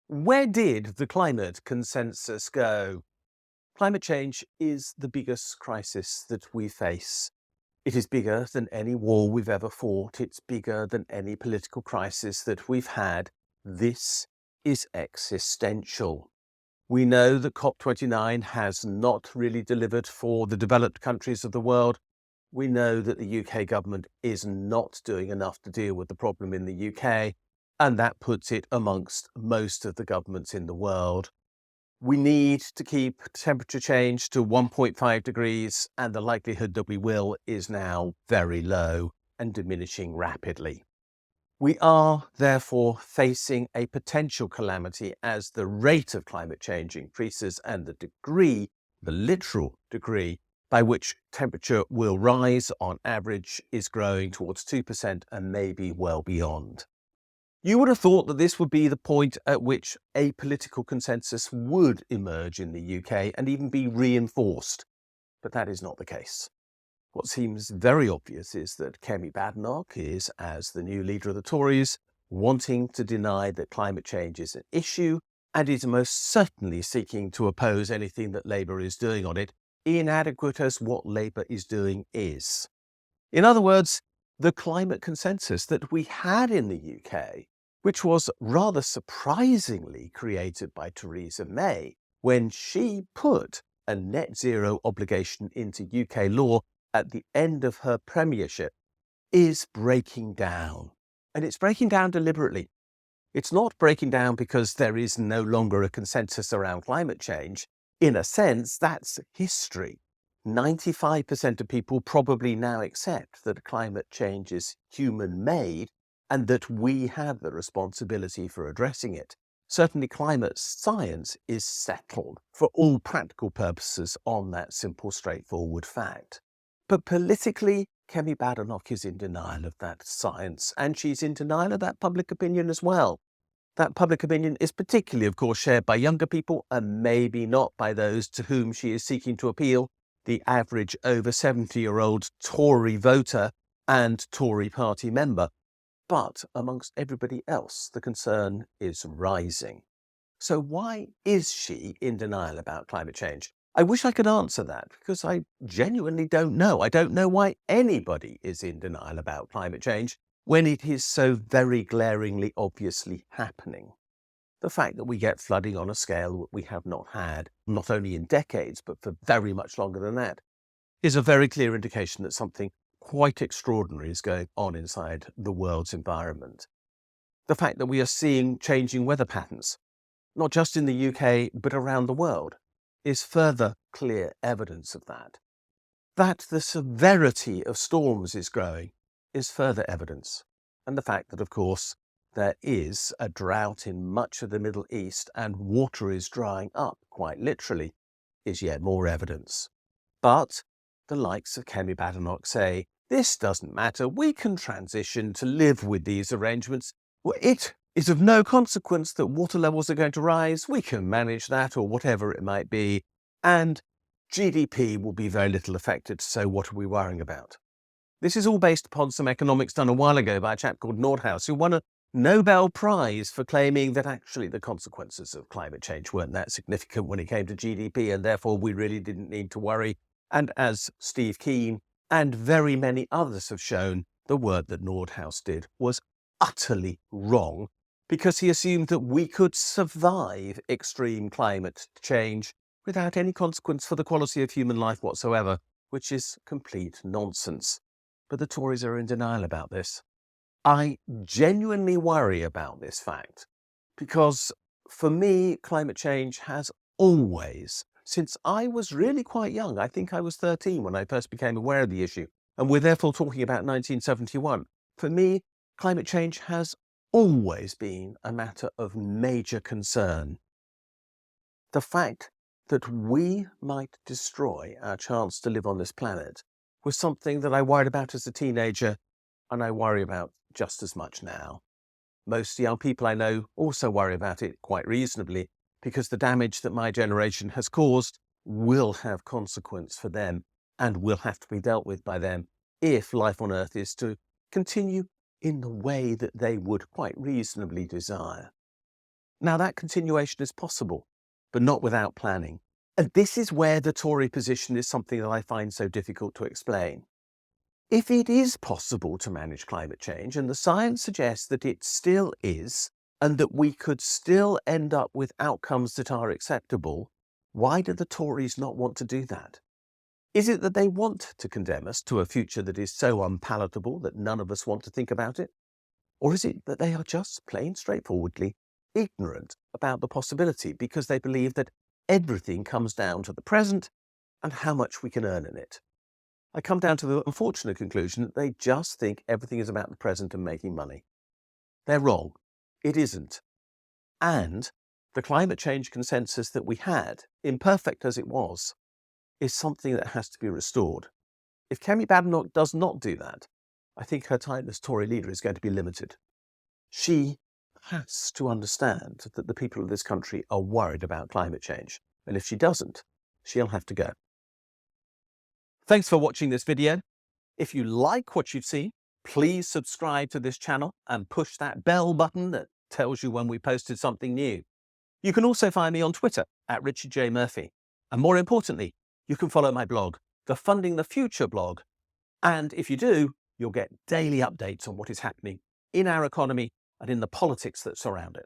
Where did the climate consensus go? Climate change is the biggest crisis that we face. It is bigger than any war we've ever fought. It's bigger than any political crisis that we've had. This is existential. We know that COP29 has not really delivered for the developed countries of the world. We know that the UK government is not doing enough to deal with the problem in the UK, and that puts it amongst most of the governments in the world. We need to keep temperature change to 1.5 degrees, and the likelihood that we will is now very low and diminishing rapidly. We are therefore facing a potential calamity as the rate of climate change increases and the literal degree by which temperature will rise on average is growing towards 2% and maybe well beyond. You would have thought that this would be the point at which a political consensus would emerge in the UK and even be reinforced, but that is not the case. What seems very obvious is that Kemi Badenoch is, as the new leader of the Tories, wanting to deny that climate change is an issue and is most certainly seeking to oppose anything that Labour is doing on it, inadequate as what Labour is doing is. In other words, the climate consensus that we had in the UK, which was rather surprisingly created by Theresa May when she put a net zero obligation into UK law at the end of her premiership, is breaking down. And it's breaking down deliberately. It's not breaking down because there is no longer a consensus around climate change. In a sense, that's history. 95% of people probably now accept that climate change is human-made and that we have the responsibility for addressing it. Certainly climate science is settled for all practical purposes on that simple, straightforward fact. But politically, Kemi Badenoch is in denial of that science, and she's in denial of that public opinion as well. That public opinion is particularly, of course, shared by younger people and maybe not by those to whom she is seeking to appeal, the average over 70-year-old Tory voter and Tory party member. But amongst everybody else, the concern is rising. So why is she in denial about climate change? I wish I could answer that because I genuinely don't know. I don't know why anybody is in denial about climate change when it is so very glaringly obviously happening. The fact that we get flooding on a scale that we have not had, not only in decades, but for very much longer than that, is a very clear indication that something quite extraordinary is going on inside the world's environment. The fact that we are seeing changing weather patterns, not just in the UK, but around the world, is further clear evidence of that. That the severity of storms is growing is further evidence. And the fact that, of course, there is a drought in much of the Middle East and water is drying up, quite literally, is yet more evidence. But the likes of Kemi Badenoch say, this doesn't matter, we can transition to live with these arrangements. Well, it is of no consequence that water levels are going to rise, we can manage that or whatever it might be, and GDP will be very little affected, so what are we worrying about? This is all based upon some economics done a while ago by a chap called Nordhaus, who won a Nobel Prize for claiming that actually the consequences of climate change weren't that significant when it came to GDP, and therefore we really didn't need to worry. And as Steve Keen and very many others have shown, the work that Nordhaus did was utterly wrong, because he assumed that we could survive extreme climate change without any consequence for the quality of human life whatsoever, which is complete nonsense. But the Tories are in denial about this. I genuinely worry about this fact, because for me, climate change has always, since I was really quite young, I think I was 13 when I first became aware of the issue, and we're therefore talking about 1971, for me, climate change has always been a matter of major concern. The fact that we might destroy our chance to live on this planet was something that I worried about as a teenager, and I worry about just as much now. Most young people I know also worry about it quite reasonably, because the damage that my generation has caused will have consequence for them and will have to be dealt with by them if life on Earth is to continue in the way that they would quite reasonably desire. Now, that continuation is possible, but not without planning. And this is where the Tory position is something that I find so difficult to explain. If it is possible to manage climate change, and the science suggests that it still is, and that we could still end up with outcomes that are acceptable, why do the Tories not want to do that? Is it that they want to condemn us to a future that is so unpalatable that none of us want to think about it? Or is it that they are just plain straightforwardly ignorant about the possibility because they believe that everything comes down to the present and how much we can earn in it? I come down to the unfortunate conclusion that they just think everything is about the present and making money. They're wrong. It isn't. And the climate change consensus that we had, imperfect as it was, is something that has to be restored. If Kemi Badenoch does not do that, I think her time as Tory leader is going to be limited. She has to understand that the people of this country are worried about climate change. And if she doesn't, she'll have to go. Thanks for watching this video. If you like what you've seen, please subscribe to this channel and push that bell button that tells you when we posted something new. You can also find me on Twitter at Richard J. Murphy. And more importantly, you can follow my blog, the Funding the Future blog. And if you do, you'll get daily updates on what is happening in our economy and in the politics that surround it.